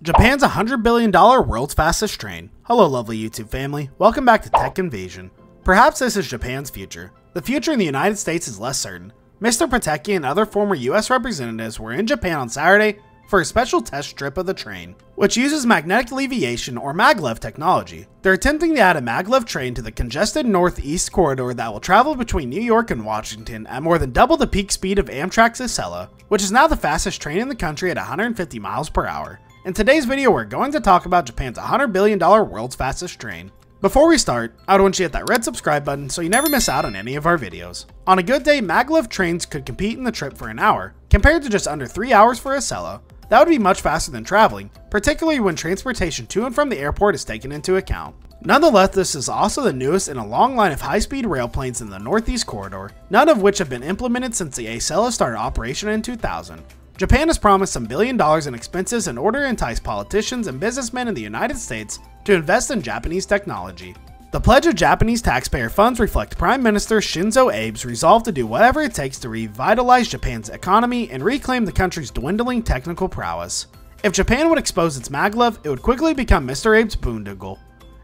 Japan's $100 billion world's fastest train. Hello lovely YouTube family, welcome back to Tech Invasion. Perhaps this is Japan's future. The future in the United States is less certain. Mr. Pateki and other former US representatives were in Japan on Saturday for a special test trip of the train, which uses magnetic leviation or maglev technology. They're attempting to add a maglev train to the congested northeast corridor that will travel between New York and Washington at more than double the peak speed of Amtrak's Acela, which is now the fastest train in the country at 150 miles per hour. In today's video, we're going to talk about Japan's $100 billion world's fastest train. Before we start, I want you to hit that red subscribe button so you never miss out on any of our videos. On a good day, maglev trains could compete in the trip for an hour, compared to just under 3 hours for Acela. That would be much faster than traveling, particularly when transportation to and from the airport is taken into account. Nonetheless, this is also the newest in a long line of high-speed rail planes in the Northeast Corridor, none of which have been implemented since the Acela started operation in 2000. Japan has promised some $1 billion in expenses in order to entice politicians and businessmen in the United States to invest in Japanese technology. The pledge of Japanese taxpayer funds reflect Prime Minister Shinzo Abe's resolve to do whatever it takes to revitalize Japan's economy and reclaim the country's dwindling technical prowess. If Japan would expose its maglev, it would quickly become Mr. Abe's boondoggle.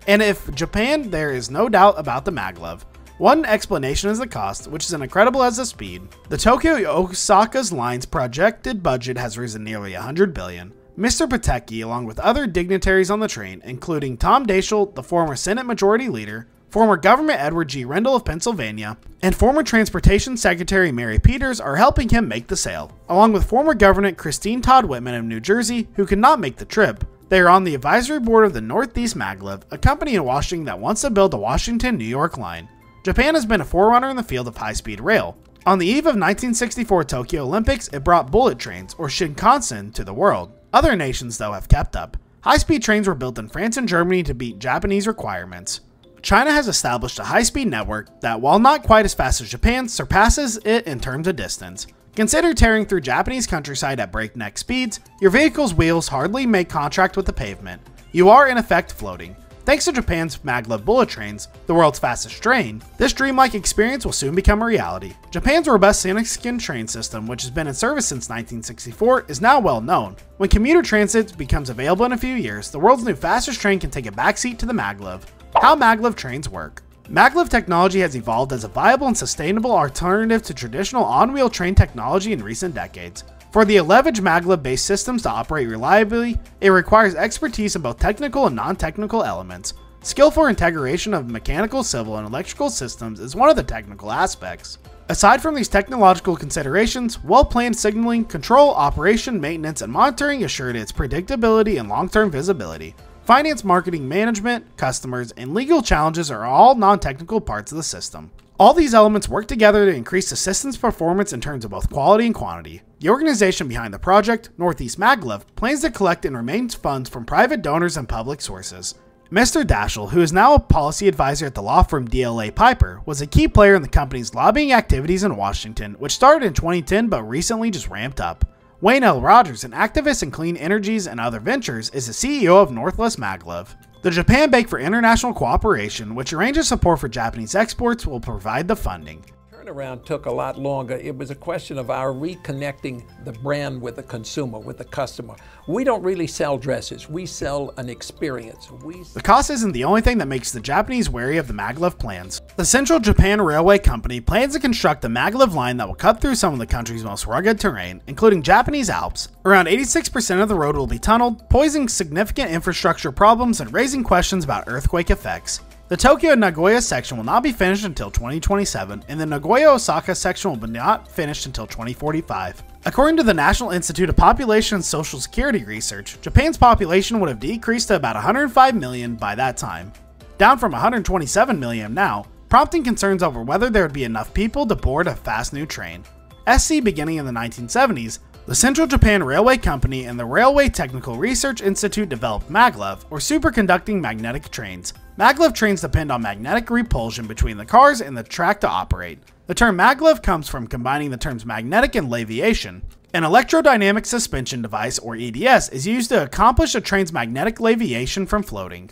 And if Japan, there is no doubt about the maglev. One explanation is the cost, which is as incredible as the speed. The Tokyo-Osaka's line's projected budget has risen nearly $100 billion. Mr. Pateki, along with other dignitaries on the train, including Tom Daschle, the former Senate Majority Leader, former Governor Edward G. Rendell of Pennsylvania, and former Transportation Secretary Mary Peters are helping him make the sale, along with former Governor Christine Todd Whitman of New Jersey, who could not make the trip. They are on the advisory board of the Northeast Maglev, a company in Washington that wants to build the Washington-New York line. Japan has been a forerunner in the field of high-speed rail. On the eve of 1964 Tokyo Olympics, it brought bullet trains, or Shinkansen, to the world. Other nations, though, have kept up. High-speed trains were built in France and Germany to beat Japanese requirements. China has established a high-speed network that, while not quite as fast as Japan's, surpasses it in terms of distance. Consider tearing through Japanese countryside at breakneck speeds. Your vehicle's wheels hardly make contact with the pavement. You are, in effect, floating. Thanks to Japan's maglev bullet trains, the world's fastest train, this dreamlike experience will soon become a reality. Japan's robust scenic skin train system, which has been in service since 1964, is now well known. When commuter transit becomes available in a few years, the world's new fastest train can take a backseat to the maglev. How maglev trains work. Maglev technology has evolved as a viable and sustainable alternative to traditional on-wheel train technology in recent decades. For the leverage maglev-based systems to operate reliably, it requires expertise in both technical and non-technical elements. Skillful integration of mechanical, civil, and electrical systems is one of the technical aspects. Aside from these technological considerations, well-planned signaling, control, operation, maintenance, and monitoring assured its predictability and long-term visibility. Finance, marketing, management, customers, and legal challenges are all non-technical parts of the system. All these elements work together to increase the system's performance in terms of both quality and quantity. The organization behind the project, Northeast Maglev, plans to collect and remain funds from private donors and public sources. Mr. Daschle, who is now a policy advisor at the law firm DLA Piper, was a key player in the company's lobbying activities in Washington, which started in 2010 but recently just ramped up. Wayne L. Rogers, an activist in clean energies and other ventures, is the CEO of Northwest Maglev. The Japan Bank for International Cooperation, which arranges support for Japanese exports, will provide the funding. Turnaround took a lot longer. It was a question of our reconnecting the brand with the consumer, with the customer. We don't really sell dresses. We sell an experience. The cost isn't the only thing that makes the Japanese wary of the maglev plans. The Central Japan Railway Company plans to construct a maglev line that will cut through some of the country's most rugged terrain, including Japanese Alps. Around 86% of the road will be tunneled, posing significant infrastructure problems and raising questions about earthquake effects. The Tokyo-Nagoya section will not be finished until 2027, and the Nagoya-Osaka section will be not finished until 2045. According to the National Institute of Population and Social Security Research, Japan's population would have decreased to about 105 million by that time, down from 127 million now, prompting concerns over whether there would be enough people to board a fast new train. Beginning in the 1970s, the Central Japan Railway Company and the Railway Technical Research Institute developed maglev, or superconducting magnetic trains. Maglev trains depend on magnetic repulsion between the cars and the track to operate. The term maglev comes from combining the terms magnetic and leviation. An electrodynamic suspension device, or EDS, is used to accomplish a train's magnetic leviation from floating.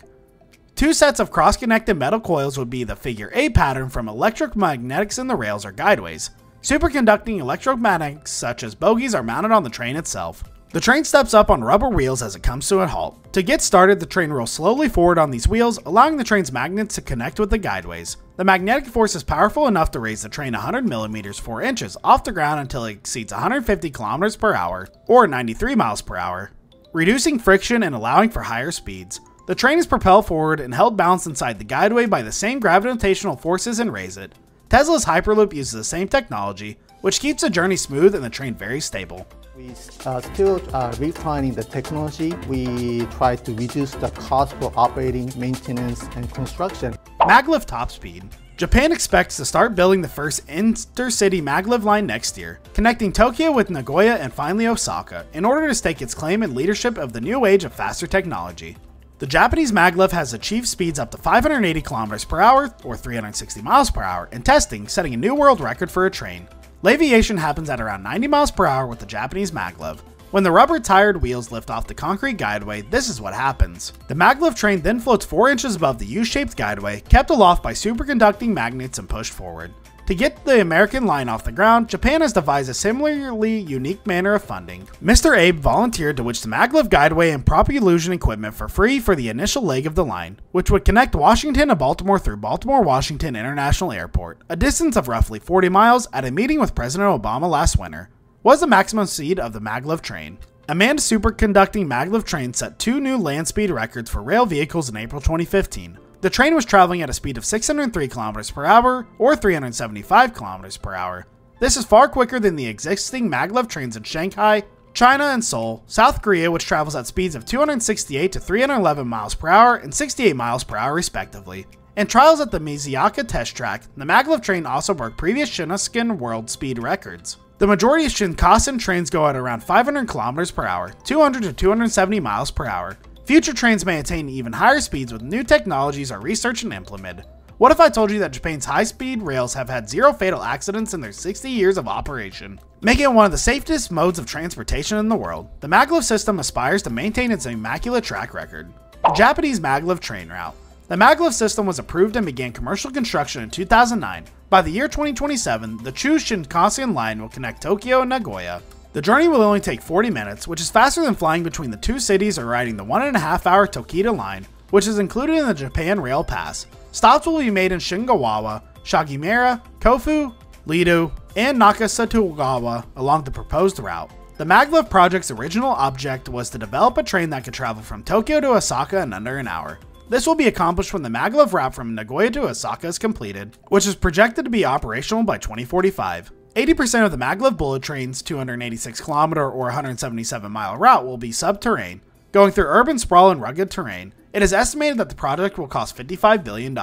Two sets of cross-connected metal coils would be the figure A pattern from electromagnetics in the rails or guideways. Superconducting electromagnetics such as bogies are mounted on the train itself. The train steps up on rubber wheels as it comes to a halt. To get started, the train rolls slowly forward on these wheels, allowing the train's magnets to connect with the guideways. The magnetic force is powerful enough to raise the train 100 millimeters 4 inches off the ground until it exceeds 150 kilometers per hour, or 93 miles per hour, reducing friction and allowing for higher speeds. The train is propelled forward and held balanced inside the guideway by the same gravitational forces and raise it. Tesla's Hyperloop uses the same technology, which keeps the journey smooth and the train very stable. We still refining the technology. We try to reduce the cost for operating, maintenance, and construction. Maglev top speed. Japan expects to start building the first intercity maglev line next year, connecting Tokyo with Nagoya and finally Osaka, in order to stake its claim and leadership of the new age of faster technology. The Japanese maglev has achieved speeds up to 580 kilometers per hour, or 360 miles per hour, in testing, setting a new world record for a train. Laviation happens at around 90 miles per hour with the Japanese maglev. When the rubber-tired wheels lift off the concrete guideway, this is what happens. The maglev train then floats 4 inches above the U-shaped guideway, kept aloft by superconducting magnets and pushed forward. To get the American line off the ground, Japan has devised a similarly unique manner of funding. Mr. Abe volunteered to which the maglev guideway and propulsion equipment for free for the initial leg of the line, which would connect Washington to Baltimore through Baltimore-Washington International Airport, a distance of roughly 40 miles, at a meeting with President Obama last winter. Was the maximum speed of the maglev train. A manned superconducting maglev train set 2 new land speed records for rail vehicles in April 2015. The train was traveling at a speed of 603 kilometers per hour, or 375 kilometers per hour. This is far quicker than the existing maglev trains in Shanghai, China, and Seoul, South Korea, which travels at speeds of 268 to 311 miles per hour and 68 miles per hour respectively. In trials at the Mizuyaka test track, the maglev train also broke previous Shinkansen world speed records. The majority of Shinkansen trains go at around 500 kilometers per hour, 200 to 270 miles per hour. Future trains may attain even higher speeds with new technologies are researched and implemented. What if I told you that Japan's high-speed rails have had 0 fatal accidents in their 60 years of operation, making it one of the safest modes of transportation in the world? The maglev system aspires to maintain its immaculate track record. The Japanese maglev train route. The maglev system was approved and began commercial construction in 2009. By the year 2027, the Chuo Shinkansen line will connect Tokyo and Nagoya. The journey will only take 40 minutes, which is faster than flying between the 2 cities or riding the 1.5-hour Tokita line, which is included in the Japan Rail Pass. Stops will be made in Shinagawa, Shagimura, Kofu, Lido, and Nakasatogawa along the proposed route. The maglev project's original object was to develop a train that could travel from Tokyo to Osaka in under an hour. This will be accomplished when the maglev route from Nagoya to Osaka is completed, which is projected to be operational by 2045. 80% of the maglev bullet train's 286 kilometer or 177 mile route will be subterranean, going through urban sprawl and rugged terrain. It is estimated that the project will cost $55 billion.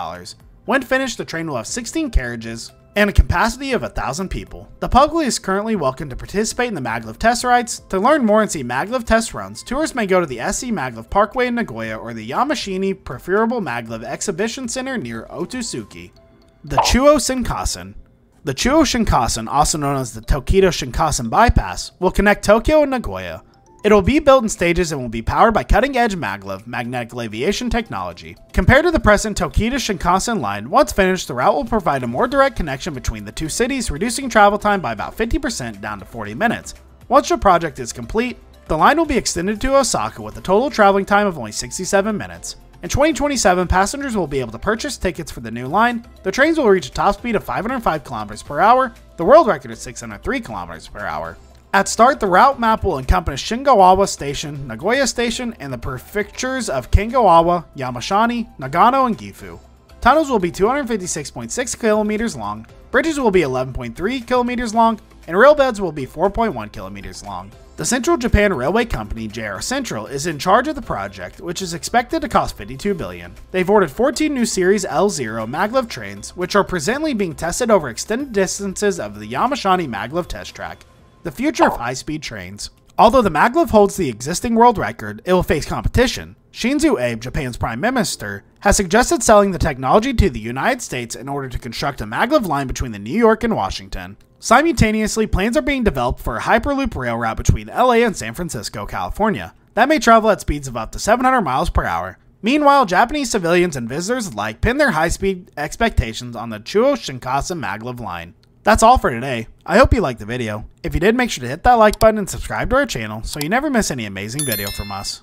When finished, the train will have 16 carriages and a capacity of 1,000 people. The public is currently welcome to participate in the maglev test rides. To learn more and see maglev test runs, tourists may go to the SC Maglev Parkway in Nagoya or the Yamashini Preferable Maglev Exhibition Center near Otsuki. The Chuo Shinkansen. The Chuo Shinkansen, also known as the Tokito Shinkansen Bypass, will connect Tokyo and Nagoya. It will be built in stages and will be powered by cutting-edge maglev, magnetic leviation technology. Compared to the present Tokito Shinkansen line, once finished, the route will provide a more direct connection between the 2 cities, reducing travel time by about 50% down to 40 minutes. Once the project is complete, the line will be extended to Osaka with a total traveling time of only 67 minutes. In 2027, passengers will be able to purchase tickets for the new line. The trains will reach a top speed of 505 kilometers per hour. The world record is 603 kilometers per hour. At start, the route map will encompass Shinagawa Station, Nagoya Station, and the prefectures of Kanagawa, Yamashini, Nagano, and Gifu. Tunnels will be 256.6 kilometers long, bridges will be 11.3 kilometers long, and railbeds will be 4.1 kilometers long. The Central Japan Railway Company, JR Central, is in charge of the project, which is expected to cost $52 billion. They've ordered 14 new Series L0 maglev trains, which are presently being tested over extended distances of the Yamashini maglev test track. The future of high-speed trains. Although the maglev holds the existing world record, it will face competition. Shinzo Abe, Japan's prime minister, has suggested selling the technology to the United States in order to construct a maglev line between New York and Washington. Simultaneously, plans are being developed for a Hyperloop rail route between LA and San Francisco, California, that may travel at speeds of up to 700 miles per hour. Meanwhile, Japanese civilians and visitors alike pin their high-speed expectations on the Chuo Shinkansen maglev line. That's all for today. I hope you liked the video. If you did, make sure to hit that like button and subscribe to our channel so you never miss any amazing video from us.